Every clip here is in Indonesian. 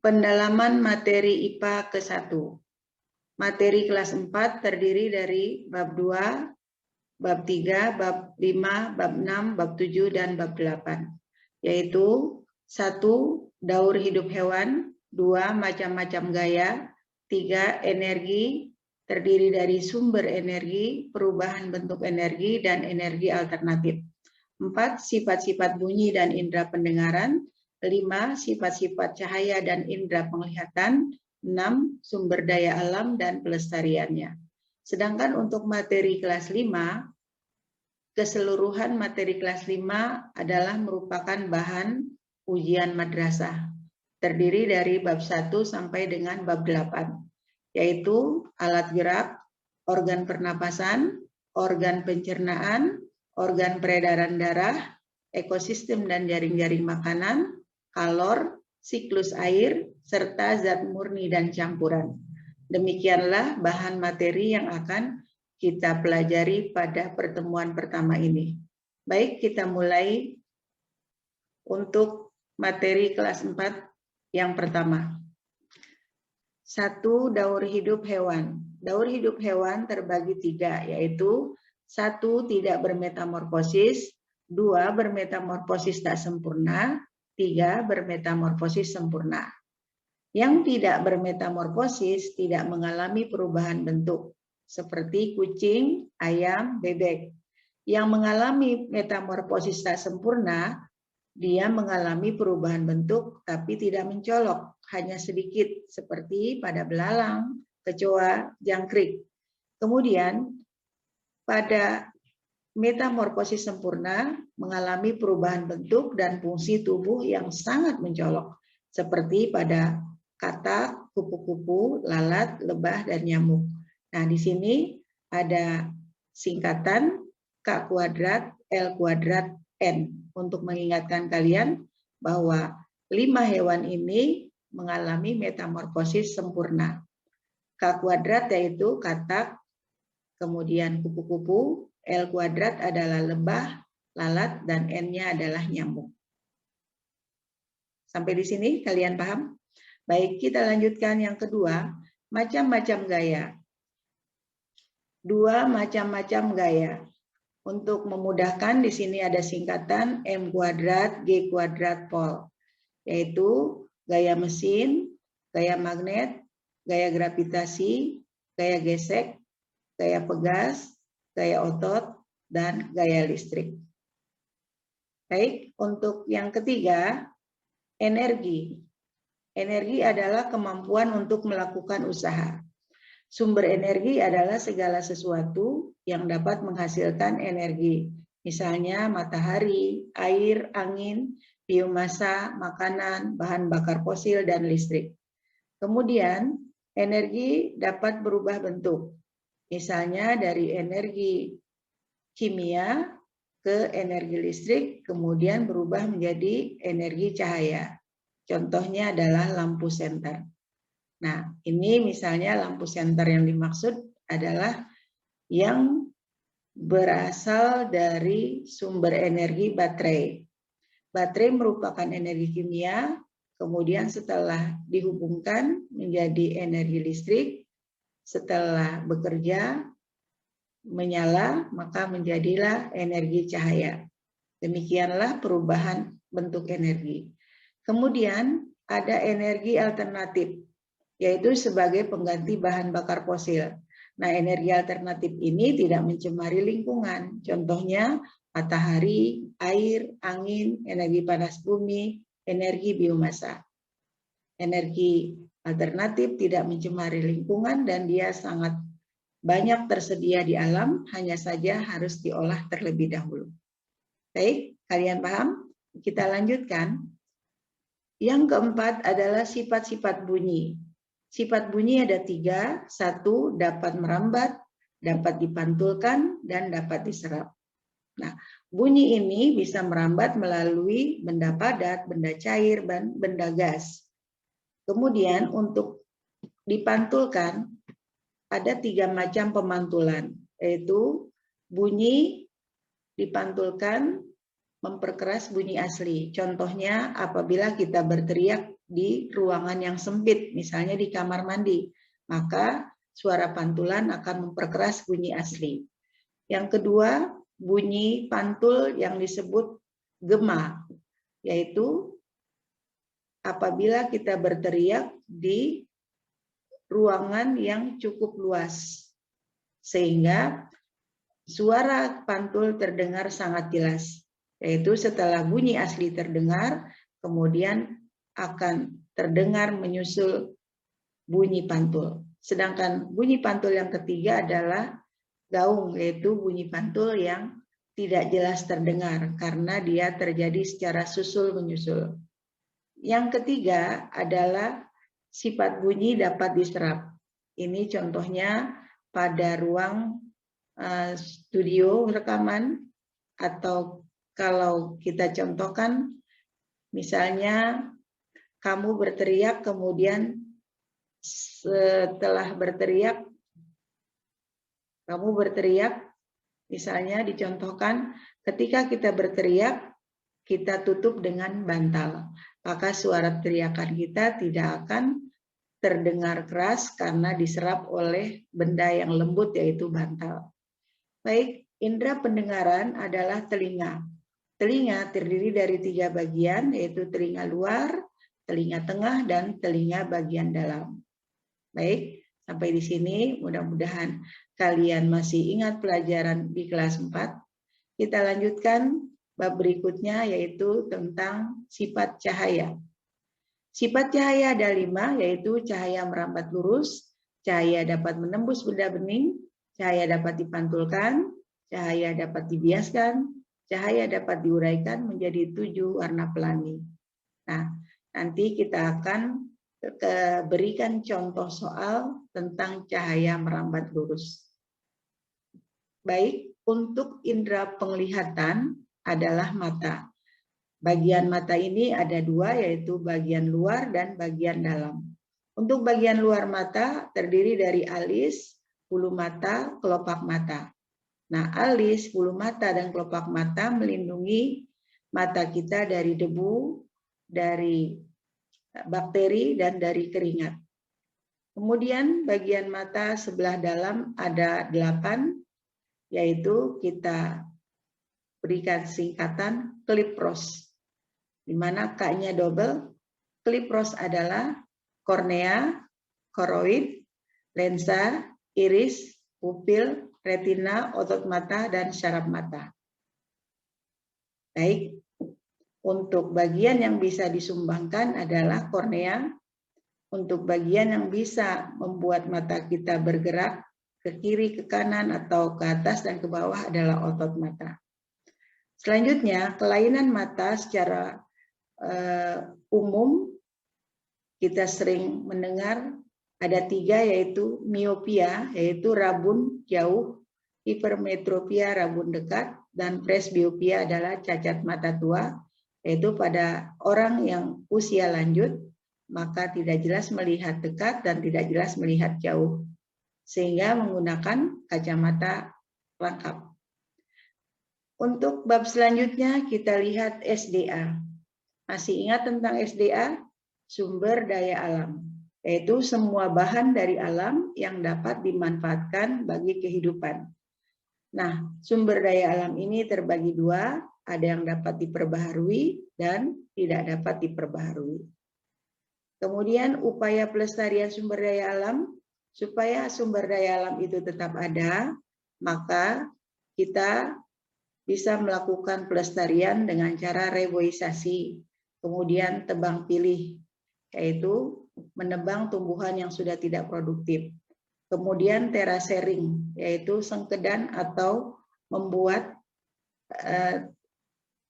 Pendalaman materi IPA ke-1. Materi kelas 4 terdiri dari bab 2, bab 3, bab 5, bab 6, bab 7, dan bab 8. Yaitu 1. Daur hidup hewan, 2. Macam-macam gaya, 3. Energi, terdiri dari sumber energi, perubahan bentuk energi, dan energi alternatif. 4. Sifat-sifat bunyi dan indera pendengaran. 5. Sifat-sifat cahaya dan indera penglihatan. 6. Sumber daya alam dan pelestariannya. Sedangkan untuk materi kelas 5, keseluruhan materi kelas 5 adalah merupakan bahan ujian madrasah. Terdiri dari bab 1 sampai dengan bab 8, yaitu alat gerak, organ pernapasan, organ pencernaan, organ peredaran darah, ekosistem dan jaring-jaring makanan, kalor, siklus air, serta zat murni dan campuran. Demikianlah bahan materi yang akan kita pelajari pada pertemuan pertama ini. Baik, kita mulai untuk materi kelas 4 yang pertama. 1. Daur hidup hewan. Daur hidup hewan terbagi 3, yaitu 1. Tidak bermetamorfosis, 2. Bermetamorfosis tak sempurna, 3. Bermetamorfosis sempurna. Yang tidak bermetamorfosis tidak mengalami perubahan bentuk, seperti kucing, ayam, bebek. Yang mengalami metamorfosis tak sempurna, dia mengalami perubahan bentuk tapi tidak mencolok, hanya sedikit, seperti pada belalang, kecoa, jangkrik. Kemudian pada metamorfosis sempurna mengalami perubahan bentuk dan fungsi tubuh yang sangat mencolok, seperti pada katak, kupu-kupu, lalat, lebah, dan nyamuk. Nah, di sini ada singkatan K kuadrat, L kuadrat, N, untuk mengingatkan kalian bahwa 5 hewan ini mengalami metamorfosis sempurna. K kuadrat yaitu katak, kemudian kupu-kupu, L kuadrat adalah lebah, lalat, dan N-nya adalah nyamuk. Sampai di sini kalian paham? Baik, kita lanjutkan yang kedua, macam-macam gaya. 2 macam-macam gaya. Untuk memudahkan, di sini ada singkatan M kuadrat, G kuadrat, Pol, yaitu gaya mesin, gaya magnet, gaya gravitasi, gaya gesek, gaya pegas, gaya otot, dan gaya listrik. Baik, untuk yang ketiga, energi. Energi adalah kemampuan untuk melakukan usaha. Sumber energi adalah segala sesuatu yang dapat menghasilkan energi. Misalnya matahari, air, angin, biomasa, makanan, bahan bakar fosil, dan listrik. Kemudian energi dapat berubah bentuk. Misalnya dari energi kimia ke energi listrik, kemudian berubah menjadi energi cahaya. Contohnya adalah lampu senter. Nah, ini misalnya lampu senter yang dimaksud adalah yang berasal dari sumber energi baterai. Baterai merupakan energi kimia, kemudian setelah dihubungkan menjadi energi listrik, setelah bekerja, menyala, maka menjadilah energi cahaya. Demikianlah perubahan bentuk energi. Kemudian ada energi alternatif, yaitu sebagai pengganti bahan bakar fosil. Nah, energi alternatif ini tidak mencemari lingkungan. Contohnya matahari, air, angin, energi panas bumi, energi biomasa. Energi alternatif tidak mencemari lingkungan dan dia sangat banyak tersedia di alam, hanya saja harus diolah terlebih dahulu. Baik, kalian paham? Kita lanjutkan. Yang keempat adalah sifat-sifat bunyi. Sifat bunyi ada 3, 1 dapat merambat, dapat dipantulkan, dan dapat diserap. Nah, bunyi ini bisa merambat melalui benda padat, benda cair, dan benda gas. Kemudian untuk dipantulkan ada 3 macam pemantulan, yaitu bunyi dipantulkan memperkeras bunyi asli. Contohnya apabila kita berteriak di ruangan yang sempit, misalnya di kamar mandi, maka suara pantulan akan memperkeras bunyi asli. Yang kedua, bunyi pantul yang disebut gema, yaitu apabila kita berteriak di ruangan yang cukup luas, sehingga suara pantul terdengar sangat jelas, yaitu setelah bunyi asli terdengar, kemudian akan terdengar menyusul bunyi pantul. Sedangkan bunyi pantul yang ketiga adalah gaung, yaitu bunyi pantul yang tidak jelas terdengar karena dia terjadi secara susul menyusul. Yang ketiga adalah sifat bunyi dapat diserap. Ini contohnya pada ruang studio rekaman, atau kalau kita contohkan misalnya kamu berteriak, kemudian setelah berteriak kamu berteriak, misalnya dicontohkan ketika kita berteriak kita tutup dengan bantal, maka suara teriakan kita tidak akan terdengar keras karena diserap oleh benda yang lembut, yaitu bantal. Baik, indera pendengaran adalah telinga. Telinga terdiri dari 3 bagian, yaitu telinga luar, telinga tengah, dan telinga bagian dalam. Baik, sampai di sini mudah-mudahan kalian masih ingat pelajaran di kelas 4. Kita lanjutkan bab berikutnya, yaitu tentang sifat cahaya. Sifat cahaya ada 5, yaitu cahaya merambat lurus, cahaya dapat menembus benda bening, cahaya dapat dipantulkan, cahaya dapat dibiaskan, cahaya dapat diuraikan menjadi 7 warna pelangi. Nah, nanti kita akan berikan contoh soal tentang cahaya merambat lurus. Baik, untuk indera penglihatan adalah mata. Bagian mata ini ada 2, yaitu bagian luar dan bagian dalam. Untuk bagian luar mata terdiri dari alis, bulu mata, kelopak mata. Nah, alis, bulu mata, dan kelopak mata melindungi mata kita dari debu, dari bakteri, dan dari keringat. Kemudian bagian mata sebelah dalam ada 8, yaitu kita berikan singkatan klipros, di mana K-nya double. Klipros adalah kornea, koroid, lensa, iris, pupil, retina, otot mata, dan syaraf mata. Baik, untuk bagian yang bisa disumbangkan adalah kornea. Untuk bagian yang bisa membuat mata kita bergerak ke kiri, ke kanan, atau ke atas dan ke bawah adalah otot mata. Selanjutnya, kelainan mata secara umum kita sering mendengar ada 3, yaitu miopia, yaitu rabun jauh, hipermetropia rabun dekat, dan presbiopia adalah cacat mata tua, yaitu pada orang yang usia lanjut maka tidak jelas melihat dekat dan tidak jelas melihat jauh, sehingga menggunakan kacamata lengkap. Untuk bab selanjutnya kita lihat SDA. Masih ingat tentang SDA? Sumber daya alam, yaitu semua bahan dari alam yang dapat dimanfaatkan bagi kehidupan. Nah, sumber daya alam ini terbagi 2, ada yang dapat diperbaharui dan tidak dapat diperbaharui. Kemudian upaya pelestarian sumber daya alam, supaya sumber daya alam itu tetap ada, maka kita bisa melakukan pelestarian dengan cara reboisasi, kemudian tebang pilih, yaitu menebang tumbuhan yang sudah tidak produktif. Kemudian terasering, yaitu sengkedan atau membuat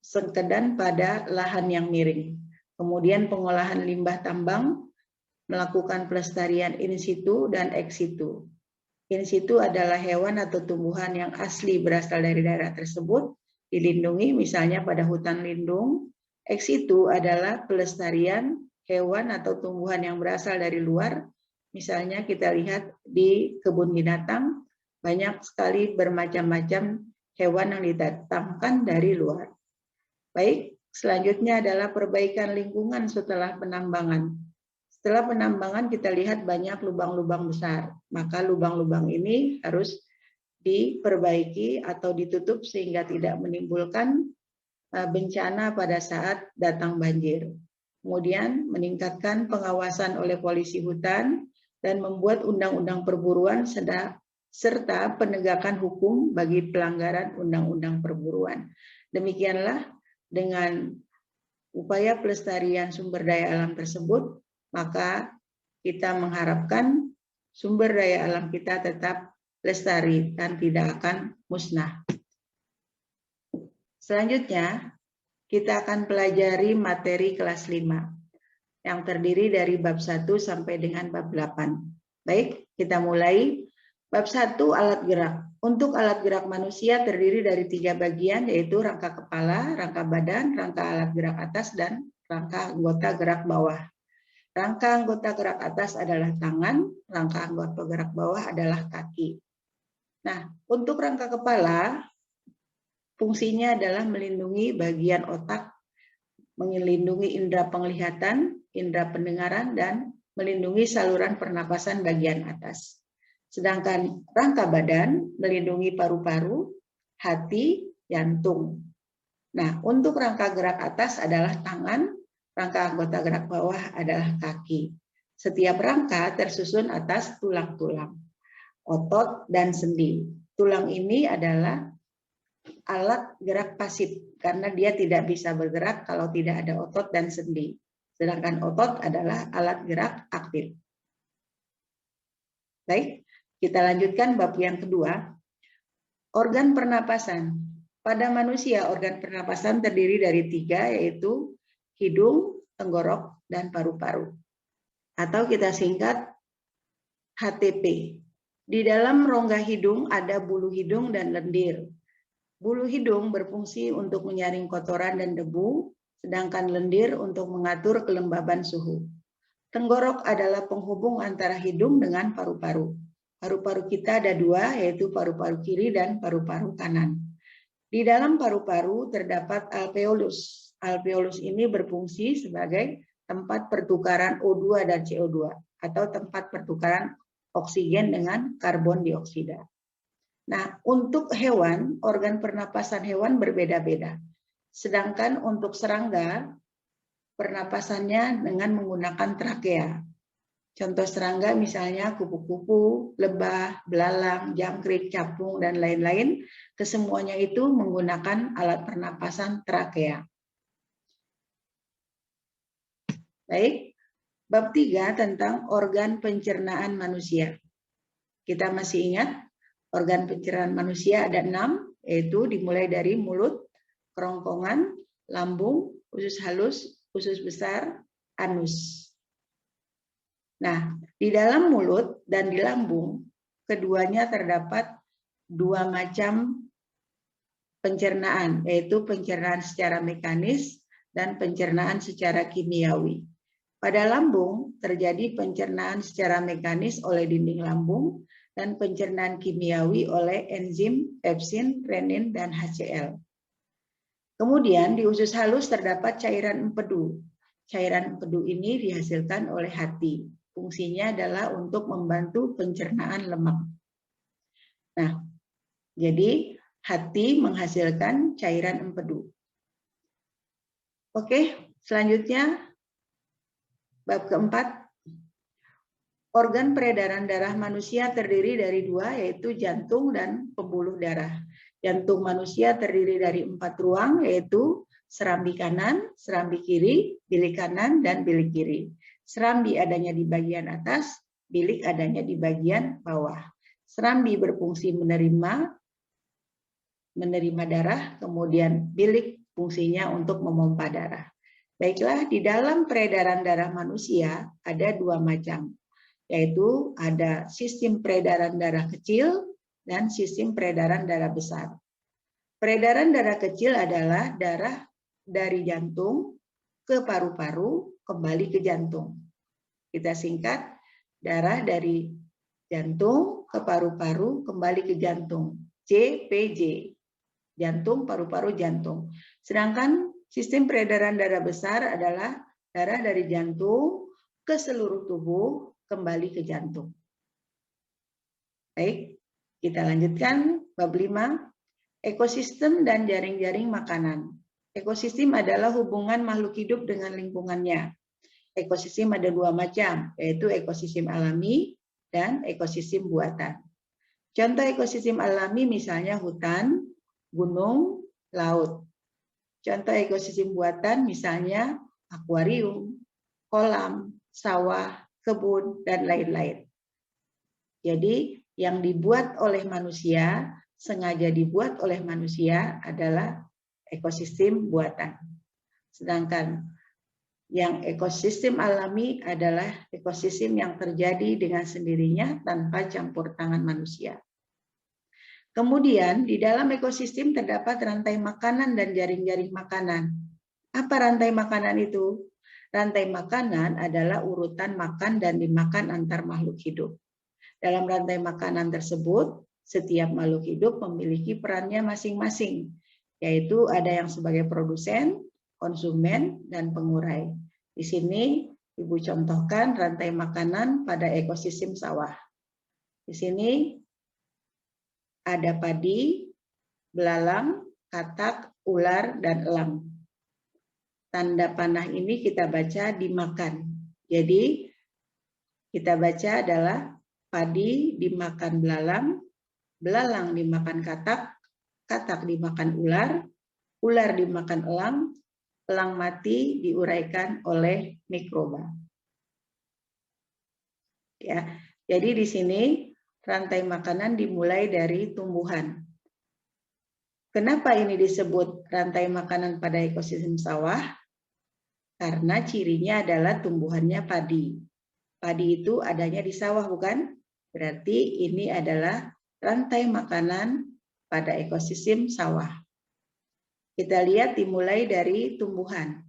sengkedan pada lahan yang miring. Kemudian pengolahan limbah tambang, melakukan pelestarian in situ dan ex situ. In situ adalah hewan atau tumbuhan yang asli berasal dari daerah tersebut, dilindungi misalnya pada hutan lindung. Ex situ adalah pelestarian hewan atau tumbuhan yang berasal dari luar. Misalnya kita lihat di kebun binatang, banyak sekali bermacam-macam hewan yang didatangkan dari luar. Baik, Selanjutnya adalah perbaikan lingkungan setelah penambangan. Setelah penambangan kita lihat banyak lubang-lubang besar, maka lubang-lubang ini harus diperbaiki atau ditutup sehingga tidak menimbulkan bencana pada saat datang banjir. Kemudian meningkatkan pengawasan oleh polisi hutan dan membuat undang-undang perburuan serta penegakan hukum bagi pelanggaran undang-undang perburuan. Demikianlah dengan upaya pelestarian sumber daya alam tersebut, maka kita mengharapkan sumber daya alam kita tetap lestari dan tidak akan musnah. Selanjutnya, kita akan pelajari materi kelas 5 yang terdiri dari bab 1 sampai dengan bab 8. Baik, kita mulai. Bab 1, alat gerak. Untuk alat gerak manusia terdiri dari 3 bagian, yaitu rangka kepala, rangka badan, rangka alat gerak atas, dan rangka anggota gerak bawah. Rangka anggota gerak atas adalah tangan, rangka anggota gerak bawah adalah kaki. Nah, untuk rangka kepala, fungsinya adalah melindungi bagian otak, melindungi indera penglihatan, indera pendengaran, dan melindungi saluran pernapasan bagian atas. Sedangkan rangka badan melindungi paru-paru, hati, jantung. Nah, untuk rangka gerak atas adalah tangan, rangka anggota gerak bawah adalah kaki. Setiap rangka tersusun atas tulang-tulang, otot, dan sendi. Tulang ini adalah alat gerak pasif karena dia tidak bisa bergerak kalau tidak ada otot dan sendi. Sedangkan otot adalah alat gerak aktif. Baik, kita lanjutkan bab yang kedua. Organ pernapasan. Pada manusia, organ pernapasan terdiri dari 3, yaitu hidung, tenggorok, dan paru-paru. Atau kita singkat HTP. Di dalam rongga hidung ada bulu hidung dan lendir. Bulu hidung berfungsi untuk menyaring kotoran dan debu, sedangkan lendir untuk mengatur kelembaban suhu. Tenggorok adalah penghubung antara hidung dengan paru-paru. Paru-paru kita ada 2, yaitu paru-paru kiri dan paru-paru kanan. Di dalam paru-paru terdapat alveolus. Alveolus ini berfungsi sebagai tempat pertukaran O2 dan CO2, atau tempat pertukaran oksigen dengan karbon dioksida. Nah, untuk hewan, organ pernapasan hewan berbeda-beda. Sedangkan untuk serangga, pernapasannya dengan menggunakan trakea. Contoh serangga misalnya kupu-kupu, lebah, belalang, jangkrik, capung, dan lain-lain. Kesemuanya itu menggunakan alat pernapasan trakea. Baik, bab 3 tentang organ pencernaan manusia. Kita masih ingat? Organ pencernaan manusia ada 6, yaitu dimulai dari mulut, kerongkongan, lambung, usus halus, usus besar, anus. Nah, di dalam mulut dan di lambung, keduanya terdapat 2 macam pencernaan, yaitu pencernaan secara mekanis dan pencernaan secara kimiawi. Pada lambung terjadi pencernaan secara mekanis oleh dinding lambung, dan pencernaan kimiawi oleh enzim, pepsin, renin, dan HCl. Kemudian di usus halus terdapat cairan empedu. Cairan empedu ini dihasilkan oleh hati. Fungsinya adalah untuk membantu pencernaan lemak. Nah, jadi hati menghasilkan cairan empedu. Oke, selanjutnya bab keempat. Organ peredaran darah manusia terdiri dari 2, yaitu jantung dan pembuluh darah. Jantung manusia terdiri dari 4 ruang, yaitu serambi kanan, serambi kiri, bilik kanan, dan bilik kiri. Serambi adanya di bagian atas, bilik adanya di bagian bawah. Serambi berfungsi menerima darah, kemudian bilik fungsinya untuk memompa darah. Baiklah, di dalam peredaran darah manusia ada 2 macam, yaitu ada sistem peredaran darah kecil dan sistem peredaran darah besar. Peredaran darah kecil adalah darah dari jantung ke paru-paru kembali ke jantung. Kita singkat, darah dari jantung ke paru-paru kembali ke jantung, JPJ. Jantung, paru-paru, jantung. Sedangkan Sistem peredaran darah besar adalah darah dari jantung ke seluruh tubuh kembali ke jantung. Baik, kita lanjutkan bab 5, ekosistem dan jaring-jaring makanan. Ekosistem adalah hubungan makhluk hidup dengan lingkungannya. Ekosistem ada dua macam, yaitu ekosistem alami dan ekosistem buatan. Contoh ekosistem alami misalnya hutan, gunung, laut. Contoh ekosistem buatan misalnya akuarium, kolam, sawah, kebun, dan lain-lain. Jadi yang dibuat oleh manusia, sengaja dibuat oleh manusia adalah ekosistem buatan. Sedangkan yang ekosistem alami adalah ekosistem yang terjadi dengan sendirinya tanpa campur tangan manusia. Kemudian di dalam ekosistem terdapat rantai makanan dan jaring-jaring makanan. Apa rantai makanan itu? Rantai makanan adalah urutan makan dan dimakan antar makhluk hidup. Dalam rantai makanan tersebut, setiap makhluk hidup memiliki perannya masing-masing, yaitu ada yang sebagai produsen, konsumen, dan pengurai. Di sini Ibu contohkan rantai makanan pada ekosistem sawah. Di sini ada padi, belalang, katak, ular, dan elang. Tanda panah ini kita baca dimakan. Jadi kita baca adalah padi dimakan belalang, belalang dimakan katak, katak dimakan ular, ular dimakan elang, elang mati diuraikan oleh mikroba. Ya, jadi di sini rantai makanan dimulai dari tumbuhan. Kenapa ini disebut rantai makanan pada ekosistem sawah? Karena cirinya adalah tumbuhannya padi. Padi itu adanya di sawah, bukan? Berarti ini adalah rantai makanan pada ekosistem sawah. Kita lihat dimulai dari tumbuhan.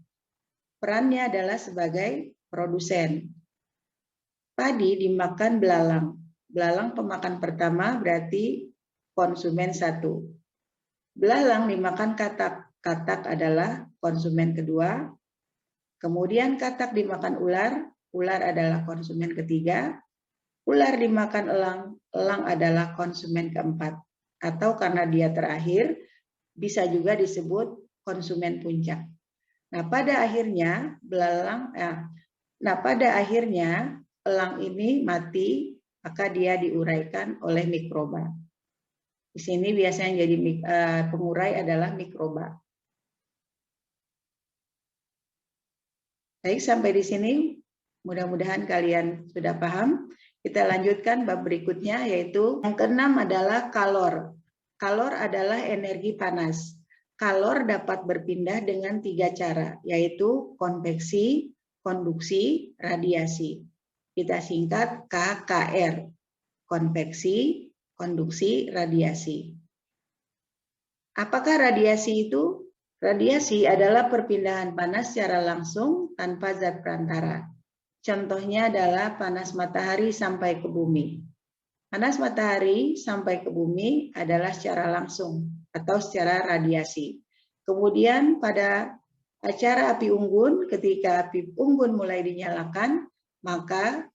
Perannya adalah sebagai produsen. Padi dimakan belalang. Belalang pemakan pertama berarti konsumen satu. Belalang dimakan katak. Katak adalah konsumen kedua. Kemudian katak dimakan ular. Ular adalah konsumen ketiga. Ular dimakan elang. Elang adalah konsumen keempat. Atau karena dia terakhir, bisa juga disebut konsumen puncak. Nah, pada akhirnya elang ini mati, maka dia diuraikan oleh mikroba. Di sini biasanya jadi pengurai adalah mikroba. Baik, sampai di sini mudah-mudahan kalian sudah paham. Kita lanjutkan bab berikutnya, yaitu yang keenam adalah kalor. Kalor adalah energi panas. Kalor dapat berpindah dengan 3 cara, yaitu konveksi, konduksi, radiasi. Kita singkat KKR. Konveksi, konduksi, radiasi. Apakah radiasi itu? Radiasi adalah perpindahan panas secara langsung tanpa zat perantara. Contohnya adalah panas matahari sampai ke bumi. Panas matahari sampai ke bumi adalah secara langsung atau secara radiasi. Kemudian pada acara api unggun, ketika api unggun mulai dinyalakan, maka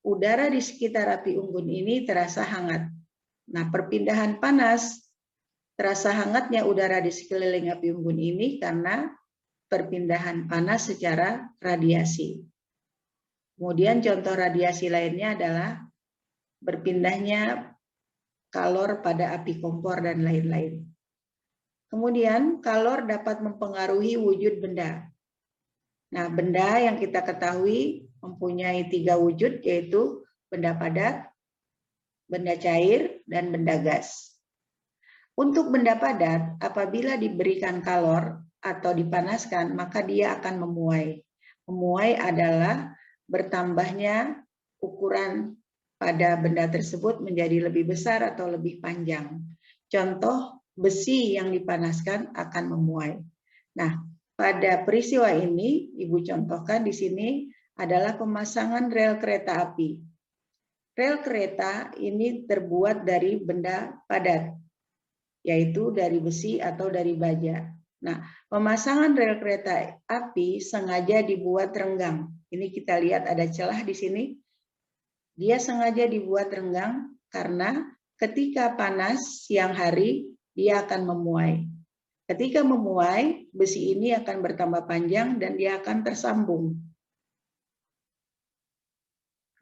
udara di sekitar api unggun ini terasa hangat. Nah, perpindahan panas, terasa hangatnya udara di sekeliling api unggun ini karena perpindahan panas secara radiasi. Kemudian contoh radiasi lainnya adalah berpindahnya kalor pada api kompor dan lain-lain. Kemudian kalor dapat mempengaruhi wujud benda. Nah, benda yang kita ketahui mempunyai 3 wujud, yaitu benda padat, benda cair, dan benda gas. Untuk benda padat, apabila diberikan kalor atau dipanaskan, maka dia akan memuai. Memuai adalah bertambahnya ukuran pada benda tersebut menjadi lebih besar atau lebih panjang. Contoh, besi yang dipanaskan akan memuai. Nah, pada peristiwa ini, Ibu contohkan di sini adalah pemasangan rel kereta api. Rel kereta ini terbuat dari benda padat, yaitu dari besi atau dari baja. Nah, pemasangan rel kereta api sengaja dibuat renggang. Ini kita lihat ada celah di sini. Dia sengaja dibuat renggang karena ketika panas siang hari, dia akan memuai. Ketika memuai, besi ini akan bertambah panjang dan dia akan tersambung.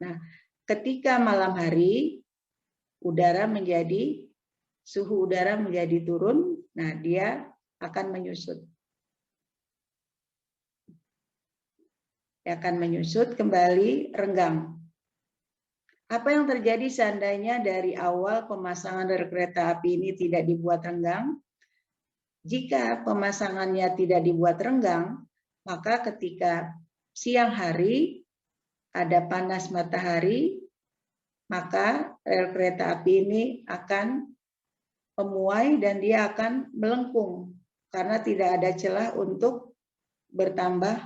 Nah, ketika malam hari, suhu udara menjadi turun, nah dia akan menyusut. Dia akan menyusut kembali renggang. Apa yang terjadi seandainya dari awal pemasangan rel kereta api ini tidak dibuat renggang? Jika pemasangannya tidak dibuat renggang, maka ketika siang hari ada panas matahari, maka rel kereta api ini akan memuai dan dia akan melengkung karena tidak ada celah untuk bertambah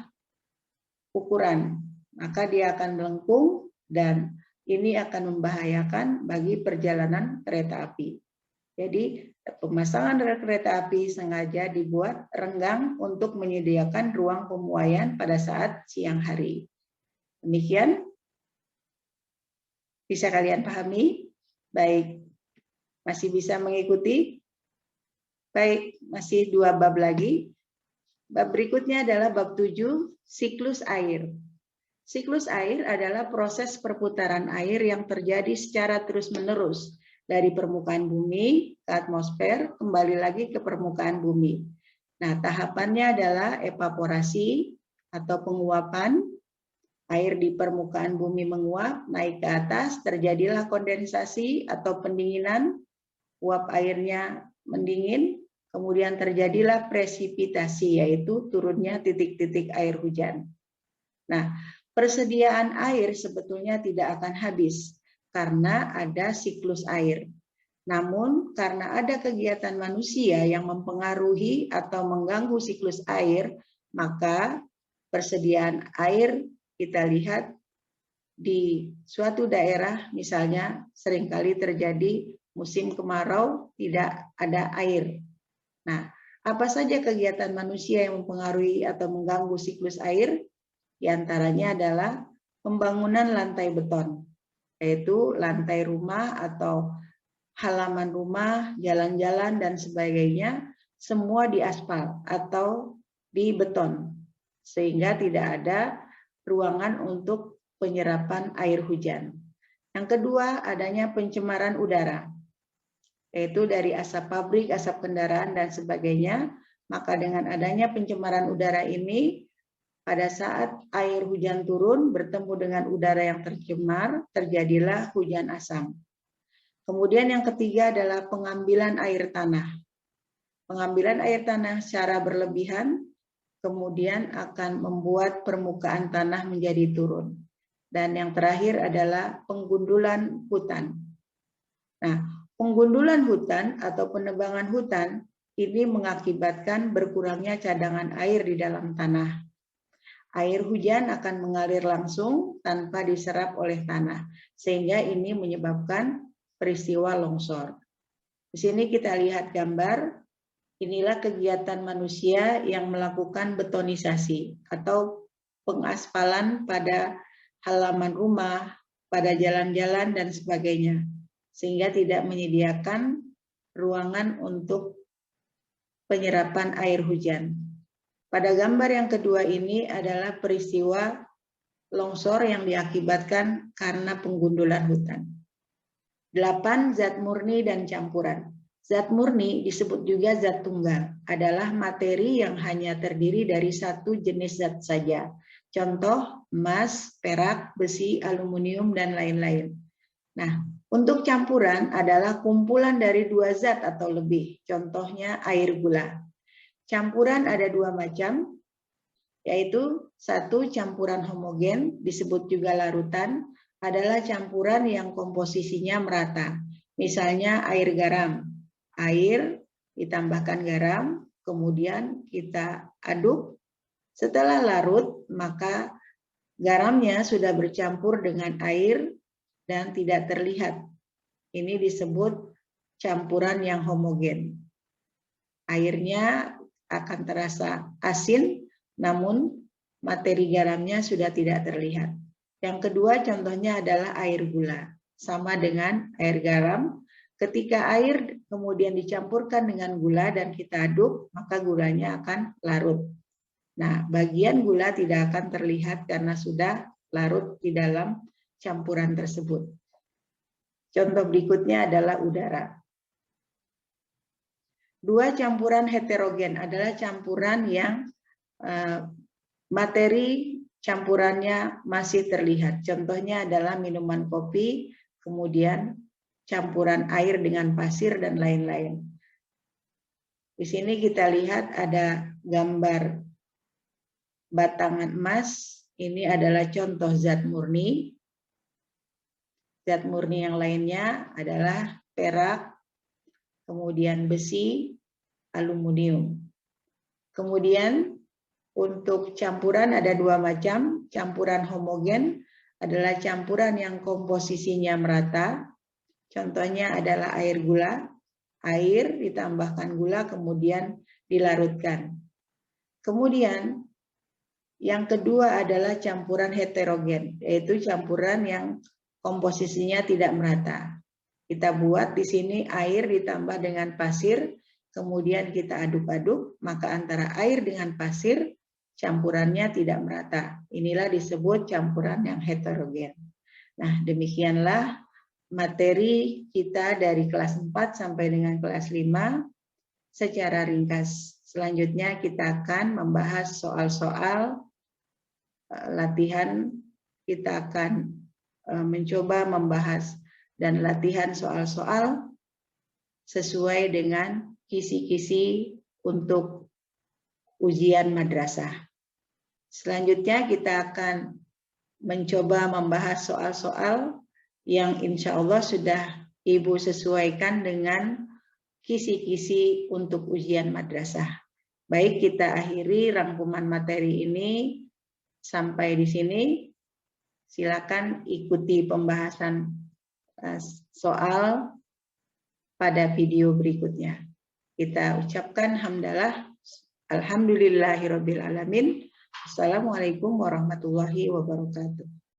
ukuran. Maka dia akan melengkung dan ini akan membahayakan bagi perjalanan kereta api. Jadi pemasangan rel kereta api sengaja dibuat renggang untuk menyediakan ruang pemuaian pada saat siang hari. Demikian, bisa kalian pahami? Baik, masih bisa mengikuti? Baik, masih 2 bab lagi. Bab berikutnya adalah bab 7, siklus air. Siklus air adalah proses perputaran air yang terjadi secara terus-menerus dari permukaan bumi ke atmosfer, kembali lagi ke permukaan bumi. Nah, tahapannya adalah evaporasi atau penguapan. Air di permukaan bumi menguap, naik ke atas, terjadilah kondensasi atau pendinginan, uap airnya mendingin, kemudian terjadilah presipitasi, yaitu turunnya titik-titik air hujan. Nah, persediaan air sebetulnya tidak akan habis karena ada siklus air. Namun, karena ada kegiatan manusia yang mempengaruhi atau mengganggu siklus air, maka persediaan air kita lihat di suatu daerah, misalnya seringkali terjadi musim kemarau, tidak ada air. Nah, apa saja kegiatan manusia yang mempengaruhi atau mengganggu siklus air? Di antaranya adalah pembangunan lantai beton, yaitu lantai rumah atau halaman rumah, jalan-jalan, dan sebagainya, semua diaspal atau di beton, sehingga tidak ada ruangan untuk penyerapan air hujan. Yang kedua, adanya pencemaran udara, yaitu dari asap pabrik, asap kendaraan, dan sebagainya. Maka dengan adanya pencemaran udara ini, pada saat air hujan turun bertemu dengan udara yang tercemar, terjadilah hujan asam. Kemudian yang ketiga adalah pengambilan air tanah. Pengambilan air tanah secara berlebihan kemudian akan membuat permukaan tanah menjadi turun. Dan yang terakhir adalah penggundulan hutan. Nah, penggundulan hutan atau penebangan hutan ini mengakibatkan berkurangnya cadangan air di dalam tanah. Air hujan akan mengalir langsung tanpa diserap oleh tanah, sehingga ini menyebabkan peristiwa longsor. Di sini kita lihat gambar. Inilah kegiatan manusia yang melakukan betonisasi atau pengaspalan pada halaman rumah, pada jalan-jalan, dan sebagainya, sehingga tidak menyediakan ruangan untuk penyerapan air hujan. Pada gambar yang kedua ini adalah peristiwa longsor yang diakibatkan karena penggundulan hutan. 8. Zat murni dan campuran. Zat murni disebut juga zat tunggal, adalah materi yang hanya terdiri dari satu jenis zat saja. Contoh emas, perak, besi, aluminium, dan lain-lain. Nah, untuk campuran adalah kumpulan dari 2 zat atau lebih. Contohnya air gula. Campuran ada 2 macam, yaitu 1 campuran homogen, disebut juga larutan, adalah campuran yang komposisinya merata. Misalnya air garam. Air ditambahkan garam, kemudian kita aduk. Setelah larut, maka garamnya sudah bercampur dengan air dan tidak terlihat. Ini disebut campuran yang homogen. Airnya akan terasa asin, namun materi garamnya sudah tidak terlihat. Yang kedua contohnya adalah air gula. Sama dengan air garam, ketika air kemudian dicampurkan dengan gula dan kita aduk, maka gulanya akan larut. Nah, bagian gula tidak akan terlihat karena sudah larut di dalam campuran tersebut. Contoh berikutnya adalah udara. Dua campuran heterogen adalah campuran yang materi campurannya masih terlihat. Contohnya adalah minuman kopi, kemudian campuran air dengan pasir dan lain-lain. Di sini kita lihat ada gambar batangan emas. Ini adalah contoh zat murni. Zat murni yang lainnya adalah perak, kemudian besi, aluminium. Kemudian untuk campuran ada dua macam. Campuran homogen adalah campuran yang komposisinya merata. Contohnya adalah air gula. Air ditambahkan gula kemudian dilarutkan. Kemudian yang kedua adalah campuran heterogen, yaitu campuran yang komposisinya tidak merata. Kita buat di sini air ditambah dengan pasir, kemudian kita aduk-aduk, maka antara air dengan pasir campurannya tidak merata. Inilah disebut campuran yang heterogen. Nah, demikianlah materi kita dari kelas 4 sampai dengan kelas 5 secara ringkas. Selanjutnya kita akan membahas soal-soal latihan. Kita akan mencoba membahas dan latihan soal-soal sesuai dengan kisi-kisi untuk ujian madrasah. Selanjutnya kita akan mencoba membahas soal-soal yang insya Allah sudah Ibu sesuaikan dengan kisi-kisi untuk ujian madrasah. Baik, kita akhiri rangkuman materi ini sampai di sini. Silakan ikuti pembahasan soal pada video berikutnya. Kita ucapkan hamdalah, alhamdulillahirabbil alamin. Assalamualaikum warahmatullahi wabarakatuh.